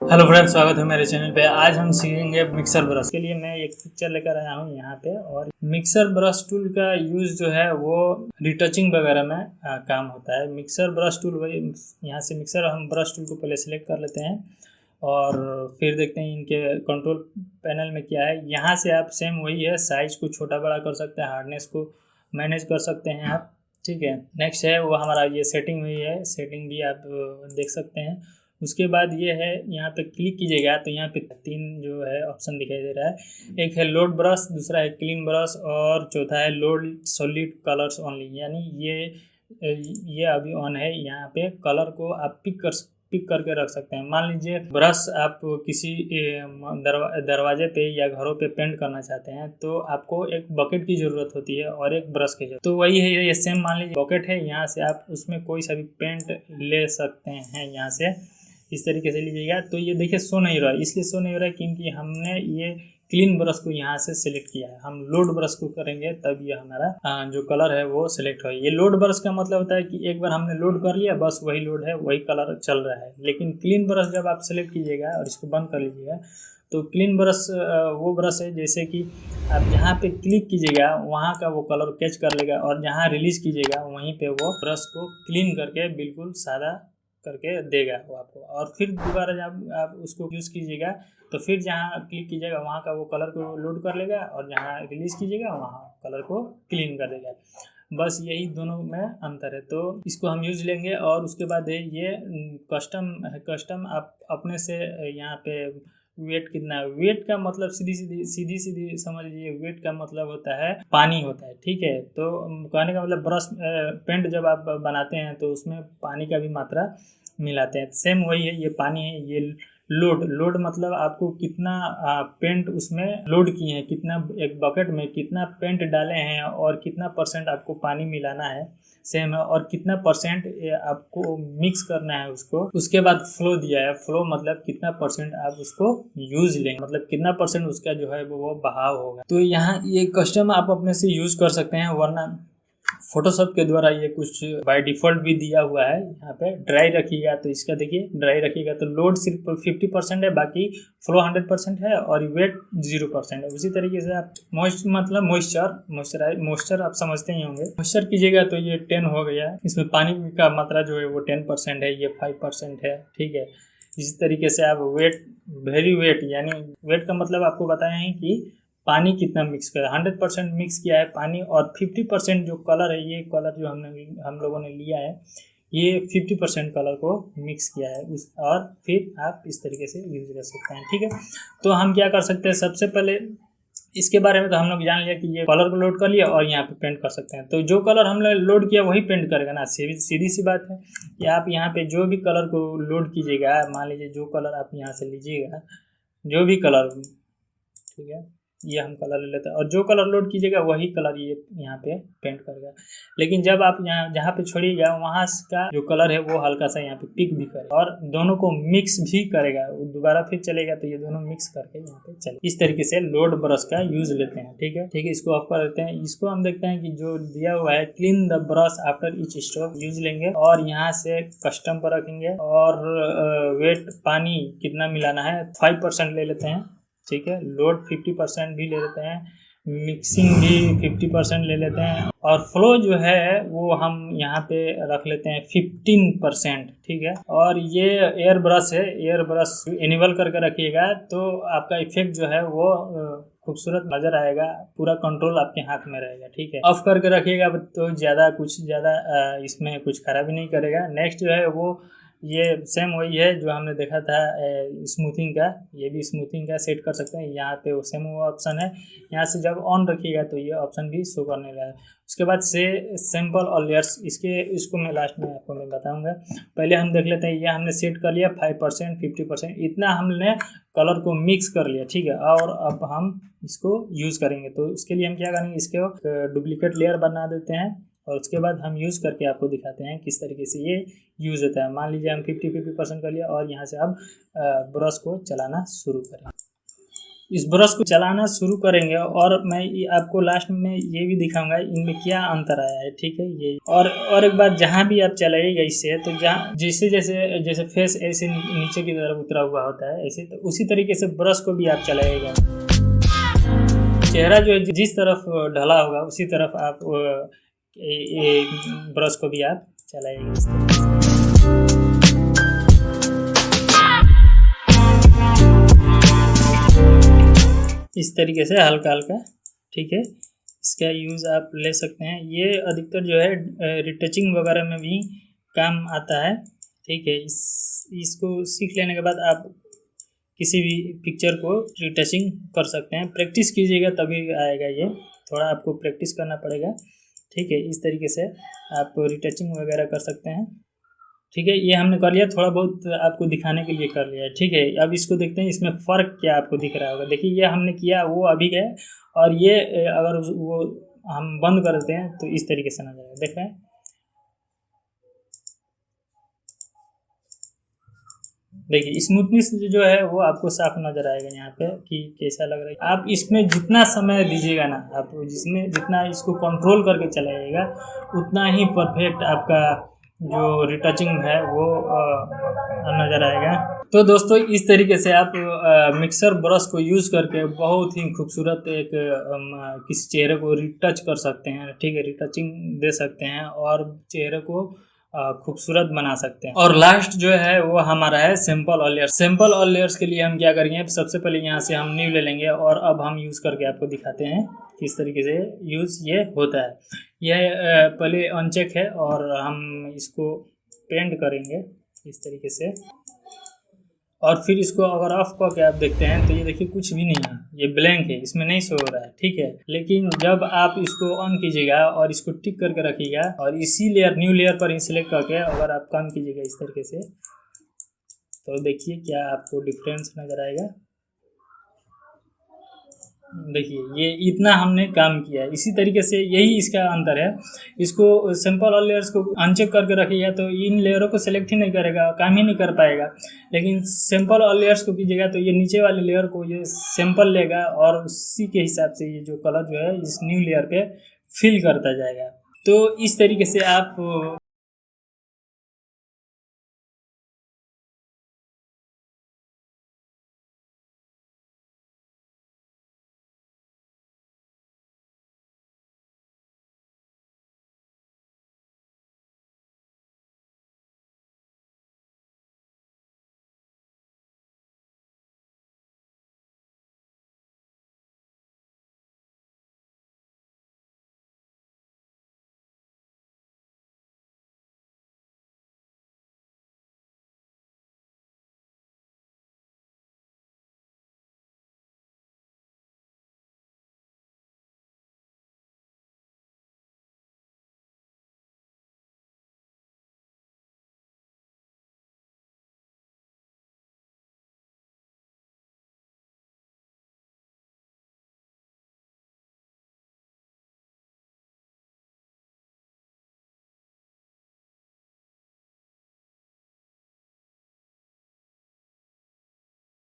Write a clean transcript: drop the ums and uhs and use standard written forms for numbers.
Hello friends, स्वागत है मेरे चैनल पे। आज हम सीखेंगे मिक्सर ब्रश के लिए। मैं एक पिक्चर लेकर आया हूँ यहाँ पे। और मिक्सर ब्रश टूल का यूज़ जो है वो रिटचिंग वगैरह में काम होता है। मिक्सर ब्रश टूल वही, यहाँ से मिक्सर हम ब्रश टूल को पहले सेलेक्ट कर लेते हैं और फिर देखते हैं इनके कंट्रोल पैनल में क्या है। यहाँ से आप सेम वही है, साइज़ को छोटा बड़ा कर सकते हैं, हार्डनेस को मैनेज कर सकते हैं आप। ठीक है, नेक्स्ट है वो हमारा ये सेटिंग हुई है, सेटिंग भी आप देख सकते हैं। उसके बाद ये है, यहाँ पे क्लिक कीजिएगा तो यहाँ पे 3 जो है ऑप्शन दिखाई दे रहा है। एक है लोड ब्रश, दूसरा है क्लीन ब्रश और चौथा है लोड सॉलिड कलर्स ओनली। यानी ये अभी ऑन है। यहाँ पे कलर को आप पिक करके रख सकते हैं। मान लीजिए ब्रश आप किसी दरवाजे पे या घरों पे पेंट करना चाहते हैं तो आपको एक बकेट की ज़रूरत होती है और एक ब्रश की ज़रूरत। तो वही है, ये सेम मान लीजिए बकेट है, यहाँ से आप उसमें कोई सा भी पेंट ले सकते हैं। यहाँ से इस तरीके से लीजिएगा तो ये देखिए शो नहीं रहा है। इसलिए शो नहीं हो रहा है क्योंकि हमने ये क्लीन ब्रश को यहाँ से सिलेक्ट किया है। हम लोड ब्रश को करेंगे तब ये हमारा जो कलर है वो सिलेक्ट हो। ये लोड ब्रश का मतलब होता है कि एक बार हमने लोड कर लिया, बस वही लोड है, वही कलर चल रहा है। लेकिन क्लीन ब्रश जब आप सिलेक्ट कीजिएगा और इसको बंद कर लीजिएगा तो क्लीन ब्रश वो ब्रश है जैसे कि आप जहाँ पे क्लिक कीजिएगा वहाँ का वो कलर कैच कर लेगा और जहाँ रिलीज़ कीजिएगा वहीं पे वो ब्रश को क्लीन करके बिल्कुल सादा करके देगा वो आपको। और फिर दोबारा जब आप उसको यूज़ कीजिएगा तो फिर जहाँ क्लिक कीजिएगा वहाँ का वो कलर को लोड कर लेगा और जहाँ रिलीज़ कीजिएगा वहाँ कलर को क्लीन कर देगा। बस यही दोनों में अंतर है। तो इसको हम यूज़ लेंगे। और उसके बाद है ये कस्टम आप अपने से यहाँ पे वेट कितना है। वेट का मतलब सीधी समझ लीजिए, वेट का मतलब होता है पानी होता है। ठीक है, तो कहने का मतलब ब्रश पेंट जब आप बनाते हैं तो उसमें पानी का भी मात्रा मिलाते हैं। सेम वही है, ये पानी है। ये लोड मतलब आपको कितना पेंट उसमें लोड किए हैं, कितना एक बकेट में कितना पेंट डाले हैं और कितना परसेंट आपको पानी मिलाना है, सेम है। और कितना परसेंट आपको मिक्स करना है उसको। उसके बाद फ्लो दिया है, फ्लो मतलब कितना परसेंट आप उसको यूज लेंगे, मतलब कितना परसेंट उसका जो है वो बहाव होगा। तो यहाँ ये कस्टम आप अपने से यूज कर सकते हैं, वरना फोटोशॉप के द्वारा ये कुछ बाय डिफ़ॉल्ट भी दिया हुआ है। यहाँ पे ड्राई रखिएगा तो इसका देखिए, ड्राई रखिएगा तो लोड सिर्फ 50% है, बाकी फ्लो 100% है और वेट 0% है। उसी तरीके से आप मॉइस्चर आप समझते ही होंगे। मॉइस्चर कीजिएगा तो ये 10 हो गया। इसमें पानी का मात्रा जो है वो 10% है, ये 5% है। ठीक है, इसी तरीके से आप वेरी वेट, यानी वेट का मतलब आपको बताए हैं कि पानी कितना मिक्स किया। 100% मिक्स किया है पानी। और 50% जो कलर है, ये कलर जो हम लोगों ने लिया है, ये 50% कलर को मिक्स किया है और फिर आप इस तरीके से यूज कर सकते हैं। ठीक है, तो हम क्या कर सकते हैं, सबसे पहले इसके बारे में तो हम लोग जान लिया कि ये कलर को लोड कर लिया और यहाँ पे पेंट कर सकते हैं। तो जो कलर हमने लोड किया वही पेंट करेगा ना, सीधी सी बात है। या आप यहाँ पे जो भी कलर को लोड कीजिएगा, मान लीजिए जो कलर आप यहाँ से लीजिएगा, जो भी कलर, ठीक है, ये हम कलर ले लेते हैं और जो कलर लोड कीजिएगा वही कलर ये यहाँ पे पेंट करेगा। लेकिन जब आप यहाँ जहाँ पे छोड़िएगा वहाँ का जो कलर है वो हल्का सा यहाँ पे पिक भी करेगा और दोनों को मिक्स भी करेगा। वो दोबारा फिर चलेगा तो ये दोनों मिक्स करके यहाँ पे चले। इस तरीके से लोड ब्रश का यूज लेते हैं। ठीक है, इसको ऑफ कर देते हैं। इसको हम देखते हैं कि जो दिया हुआ है clean the brush after each stroke, use लेंगे और यहाँ से कस्टम पर रखेंगे और वेट पानी कितना मिलाना है 5% ले लेते हैं। ठीक है, लोड 50% भी ले लेते हैं, मिक्सिंग भी 50% ले लेते हैं और फ्लो जो है वो हम यहाँ पे रख लेते हैं 15%। ठीक है, और ये एयर ब्रश है, एयर ब्रश इनेबल करके रखिएगा तो आपका इफेक्ट जो है वो खूबसूरत नजर आएगा, पूरा कंट्रोल आपके हाथ में रहेगा। ठीक है, ऑफ करके रखिएगा तो कुछ ज़्यादा इसमें कुछ खराबी नहीं करेगा। नेक्स्ट जो है वो ये सेम वही है जो हमने देखा था स्मूथिंग का। ये भी स्मूथिंग का सेट कर सकते हैं। यहाँ पे वो सेम वो ऑप्शन है, यहाँ से जब ऑन रखिएगा तो ये ऑप्शन भी शो करने लगा। उसके बाद से सैम्पल और लेयर्स, इसको मैं लास्ट में आपको मैं बताऊंगा। पहले हम देख लेते हैं, ये हमने सेट कर लिया 5% 50%, इतना हमने कलर को मिक्स कर लिया। ठीक है, और अब हम इसको यूज़ करेंगे। तो उसके लिए हम क्या करेंगे, इसके डुप्लीकेट लेयर बना देते हैं और उसके बाद हम यूज़ करके आपको दिखाते हैं किस तरीके से ये यूज़ होता है। मान लीजिए हम 50% कर लिया और यहाँ से अब ब्रश को चलाना शुरू करें। इस ब्रश को चलाना शुरू करेंगे और मैं आपको लास्ट में ये भी दिखाऊंगा इनमें क्या अंतर आया है, ठीक है। ये और एक बात, जहाँ भी आप चलाइएगा इससे, तो जहाँ जैसे जैसे जैसे फेस ऐसे नीचे की तरफ उतरा हुआ होता है ऐसे, तो उसी तरीके से ब्रश को भी आप चलाइएगा। चेहरा जो है जिस तरफ ढला होगा उसी तरफ आप ब्रश को भी आप चलाइएगा इस तरीके से हल्का हल्का, ठीक है। इसका यूज़ आप ले सकते हैं। ये अधिकतर जो है रिटचिंग वगैरह में भी काम आता है, ठीक है। इसको सीख लेने के बाद आप किसी भी पिक्चर को रिटचिंग कर सकते हैं। प्रैक्टिस कीजिएगा तभी आएगा, ये थोड़ा आपको प्रैक्टिस करना पड़ेगा, ठीक है। इस तरीके से आप रिटचिंग वगैरह कर सकते हैं, ठीक है। ये हमने कर लिया, थोड़ा बहुत आपको दिखाने के लिए कर लिया, ठीक है। अब इसको देखते हैं इसमें फ़र्क क्या आपको दिख रहा होगा। देखिए ये हमने किया वो अभी है, और ये अगर वो हम बंद कर देते हैं तो इस तरीके से नजर आएगा, देख रहे हैं। देखिए स्मूथनेस जो है वो आपको साफ नज़र आएगा यहाँ पे कि कैसा लग रहा है। आप इसमें जितना समय दीजिएगा ना, आप जिसमें जितना इसको कंट्रोल करके चलाइएगा उतना ही परफेक्ट आपका जो रिटचिंग है वो नज़र आएगा। तो दोस्तों इस तरीके से आप मिक्सर ब्रश को यूज़ करके बहुत ही खूबसूरत एक किसी चेहरे को रिटच कर सकते हैं, ठीक है। रिटचिंग दे सकते हैं और चेहरे को खूबसूरत बना सकते हैं। और लास्ट जो है वो हमारा है simple all layers. Simple all layers के लिए हम क्या करेंगे, सबसे पहले यहाँ से हम न्यू ले लेंगे और अब हम यूज़ करके आपको दिखाते हैं किस तरीके से यूज़ ये होता है। यह पहले अनचेक है और हम इसको पेंट करेंगे इस तरीके से, और फिर इसको अगर ऑफ करके आप देखते हैं तो ये देखिए कुछ भी नहीं है, ये ब्लैंक है, इसमें नहीं शो हो रहा है, ठीक है। लेकिन जब आप इसको ऑन कीजिएगा और इसको टिक करके रखिएगा और इसी लेयर न्यू लेयर पर ही सिलेक्ट करके अगर आप काम कीजिएगा इस तरीके से, तो देखिए क्या आपको डिफरेंस नज़र आएगा। देखिए ये इतना हमने काम किया है। इसी तरीके से यही इसका अंतर है। इसको सिंपल ऑल लेयर्स को अनचेक करके रखिएगा तो इन लेयरों को सिलेक्ट ही नहीं करेगा, काम ही नहीं कर पाएगा। लेकिन सिंपल ऑल लेयर्स को कीजिएगा तो ये नीचे वाले लेयर को ये सिंपल लेगा और उसी के हिसाब से ये जो कलर जो है इस न्यू लेयर पे फिल करता जाएगा। तो इस तरीके से आप